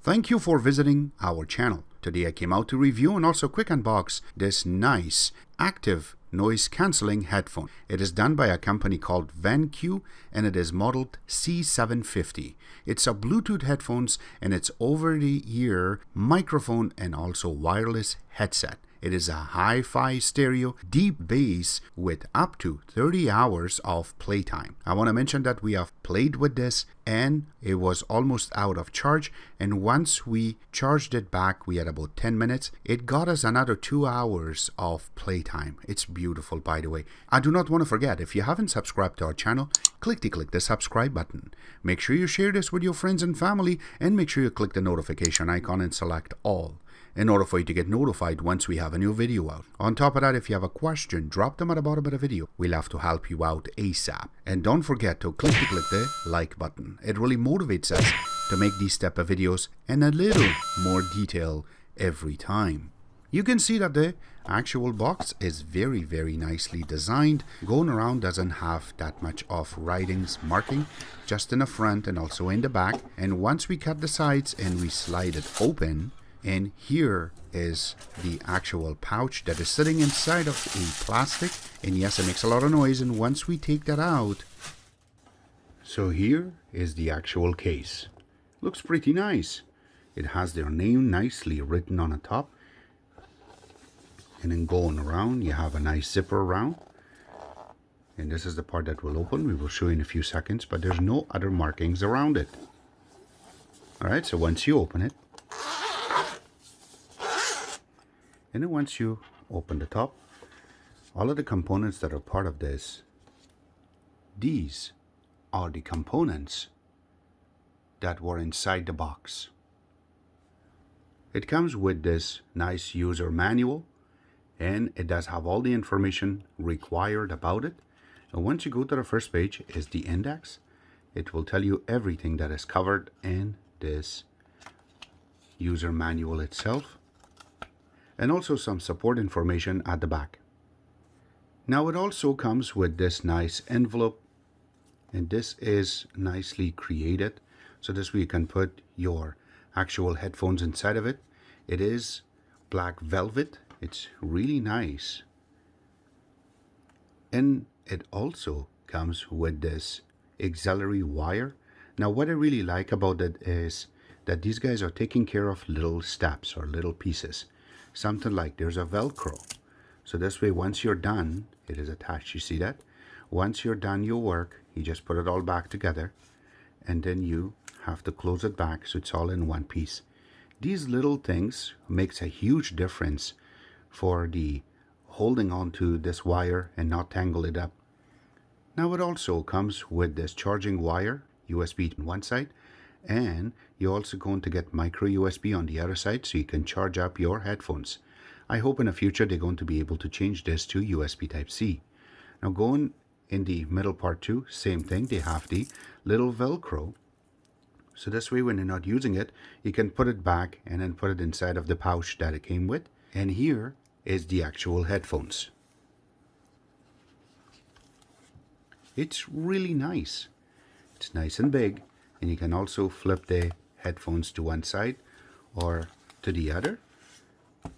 Thank you for visiting our channel. Today I came out to review and also quick unbox this nice active noise cancelling headphone. It is done by a company called VANKYO and it is modeled C750. It's a Bluetooth headphones and it's over the ear microphone and also wireless headset. It is a hi-fi stereo deep bass with up to 30 hours of playtime. I want to mention that we have played with this and it was almost out of charge, and once we charged it back we had about 10 minutes. It got us another 2 hours of playtime. It's beautiful, by the way. I do not want to forget, if you haven't subscribed to our channel, click the subscribe button. Make sure you share this with your friends and family, and make sure you click the notification icon and select all in order for you to get notified once we have a new video out. On top of that, if you have a question, drop them at the bottom of the video. We'll have to help you out ASAP. And don't forget to click the like button. It really motivates us to make these type of videos and a little more detail every time. You can see that the actual box is very nicely designed. Going around doesn't have that much of writings marking, just in the front and also in the back. And once we cut the sides and we slide it open, and here is the actual pouch that is sitting inside of a plastic, and yes, it makes a lot of noise. And once we take that out, so here is the actual case. Looks pretty nice. It has their name nicely written on the top, and then going around you have a nice zipper around, and this is the part that will open. We will show you in a few seconds, but there's no other markings around it. Alright, so once you open it, and then once you open the top, all of the components that are part of this, these are the components that were inside the box. It comes with this nice user manual, and it does have all the information required about it. And once you go to the first page is the index. It will tell you everything that is covered in this user manual itself, and also some support information at the back. Now it also comes with this nice envelope, and this is nicely created, so this way you can put your actual headphones inside of it. It is black velvet. It's really nice, and it also comes with this auxiliary wire. Now what I really like about it is that these guys are taking care of little steps or little pieces. Something like there's a Velcro, so this way once you're done, it is attached. You see that? Once you're done your work, you just put it all back together, and then you have to close it back so it's all in one piece. These little things makes a huge difference for the holding on to this wire and not tangle it up. Now it also comes with this charging wire, USB on one side, and you're also going to get micro USB on the other side so you can charge up your headphones. I hope in the future they're going to be able to change this to USB Type-C. Now going in the middle part too, same thing. They have the little Velcro, so this way when you're not using it, you can put it back and then put it inside of the pouch that it came with. And here is the actual headphones. It's really nice. It's nice and big, and you can also flip the headphones to one side or to the other.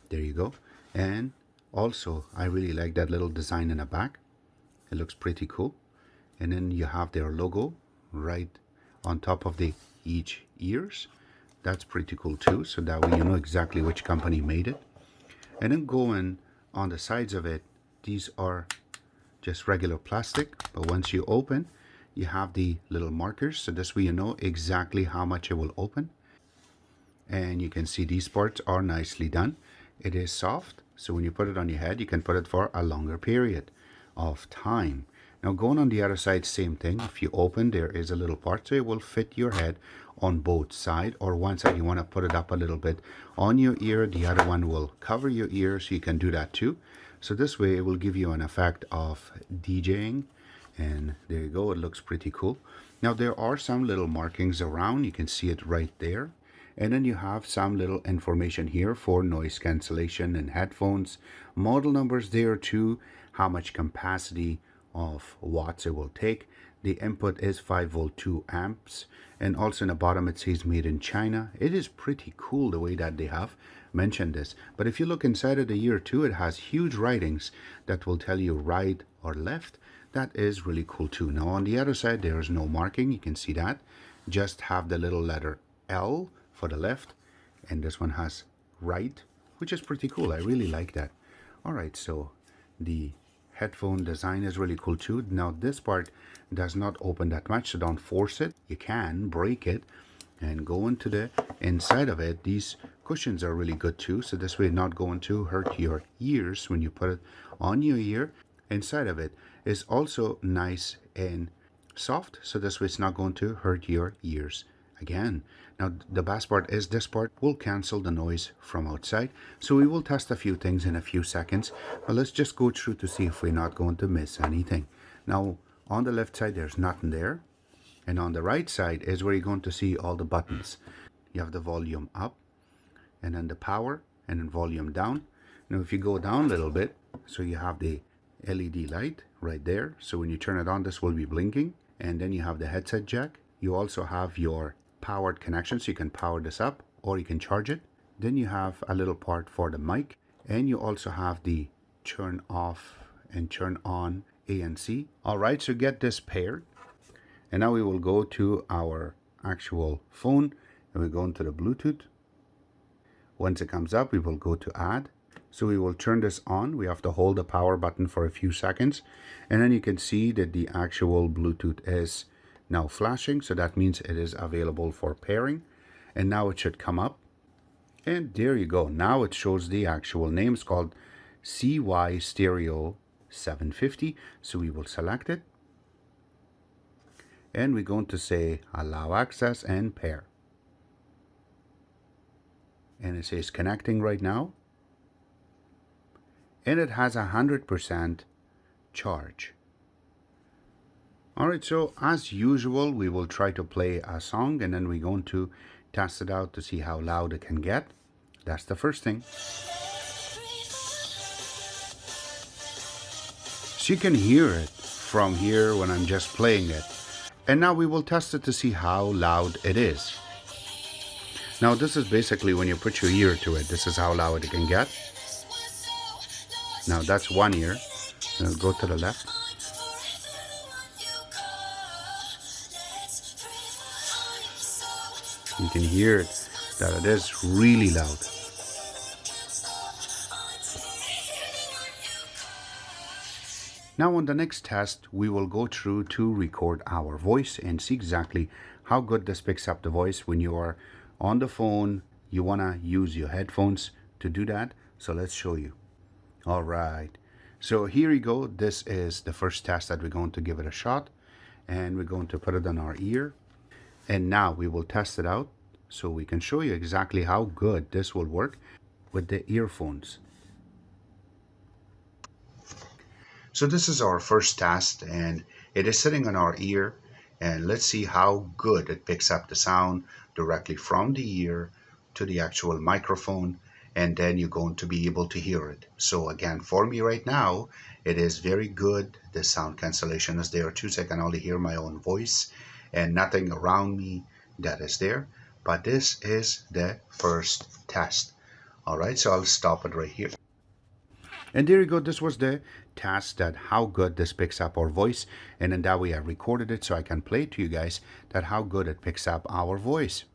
There you go. And also I really like that little design in the back. It looks pretty cool. And then you have their logo right on top of the each ears. That's pretty cool too, so that way you know exactly which company made it. And then going on the sides of it, these are just regular plastic, but once you open, you have the little markers, so this way you know exactly how much it will open. And you can see these parts are nicely done. It is soft, so when you put it on your head, you can put it for a longer period of time. Now going on the other side, same thing. If you open, there is a little part, so it will fit your head on both sides, or one side you want to put it up a little bit on your ear, the other one will cover your ear, so you can do that too. So this way it will give you an effect of DJing, and there you go. It looks pretty cool. Now there are some little markings around, you can see it right there, and then you have some little information here for noise cancellation and headphones, model numbers there too, how much capacity of watts it will take. The input is 5 volt 2 amps, and also in the bottom it says made in China. It is pretty cool the way that they have mentioned this. But if you look inside of the ear too, it has huge writings that will tell you right or left. That is really cool too. Now on the other side there is no marking, you can see that. Just have the little letter L for the left, and this one has right, which is pretty cool. I really like that. Alright, so the headphone design is really cool too. Now this part does not open that much, so don't force it. You can break it and go into the inside of it. These cushions are really good too, so this way it's not going to hurt your ears when you put it on your ear. Inside of it is also nice and soft, so this way it's not going to hurt your ears again. Now the best part is this part will cancel the noise from outside, so we will test a few things in a few seconds, but let's just go through to see if we're not going to miss anything. Now on the left side there's nothing there, and on the right side is where you're going to see all the buttons. You have the volume up, and then the power, and then volume down. Now if you go down a little bit, so you have the LED light right there, so when you turn it on this will be blinking. And then you have the headset jack. You also have your powered connection, so you can power this up or you can charge it. Then you have a little part for the mic, and you also have the turn off and turn on ANC. Alright, so get this paired, and now we will go to our actual phone and we go into the Bluetooth. Once it comes up we will go to add. So we will turn this on. We have to hold the power button for a few seconds, and then you can see that the actual Bluetooth is now flashing, so that means it is available for pairing. And now it should come up, and there you go. Now it shows the actual name. It's called CY Stereo 750. So we will select it, and we're going to say allow access and pair, and it says connecting right now. And it has 100% charge. Alright, so as usual we will try to play a song, and then we're going to test it out to see how loud it can get. That's the first thing. So you can hear it from here when I'm just playing it. And now we will test it to see how loud it is. Now this is basically when you put your ear to it, this is how loud it can get. Now that's one ear. Let's go to the left. You can hear it, that it is really loud. Now on the next test, we will go through to record our voice and see exactly how good this picks up the voice when you are on the phone. You want to use your headphones to do that. So let's show you. Alright, so here you go. This is the first test that we're going to give it a shot, and we're going to put it on our ear, and now we will test it out so we can show you exactly how good this will work with the earphones. So this is our first test, and it is sitting on our ear, and let's see how good it picks up the sound directly from the ear to the actual microphone, and then you're going to be able to hear it. So again, for me right now, it is very good. The sound cancellation is there too, so I can only hear my own voice and nothing around me that is there. But this is the first test. Alright, so I'll stop it right here. And there you go. This was the test that how good this picks up our voice, and in that way I recorded it so I can play it to you guys that how good it picks up our voice.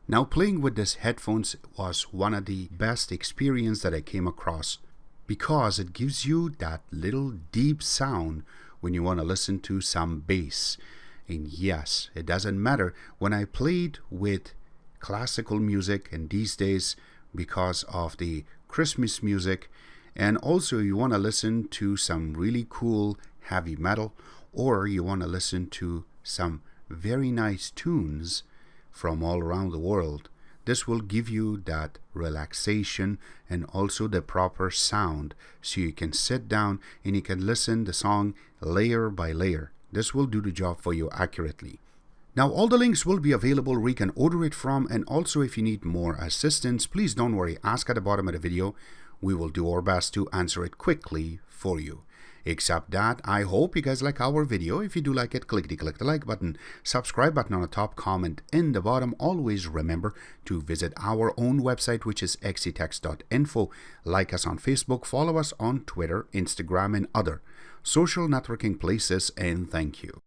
Now playing with this headphones was one of the best experience that I came across, because it gives you that little deep sound when you want to listen to some bass. And yes, it doesn't matter when I played with classical music, and these days because of the Christmas music, and also you want to listen to some really cool heavy metal, or you want to listen to some very nice tunes from all around the world. This will give you that relaxation and also the proper sound, so you can sit down and you can listen the song layer by layer. This will do the job for you accurately. Now all the links will be available where you can order it from, and also if you need more assistance, please don't worry, ask at the bottom of the video. We will do our best to answer it quickly for you. Except that, I hope you guys like our video. If you do like it, click the like button, subscribe button on the top, comment in the bottom. Always remember to visit our own website, which is xctex.info. Like us on Facebook, follow us on Twitter, Instagram, and other social networking places, and thank you.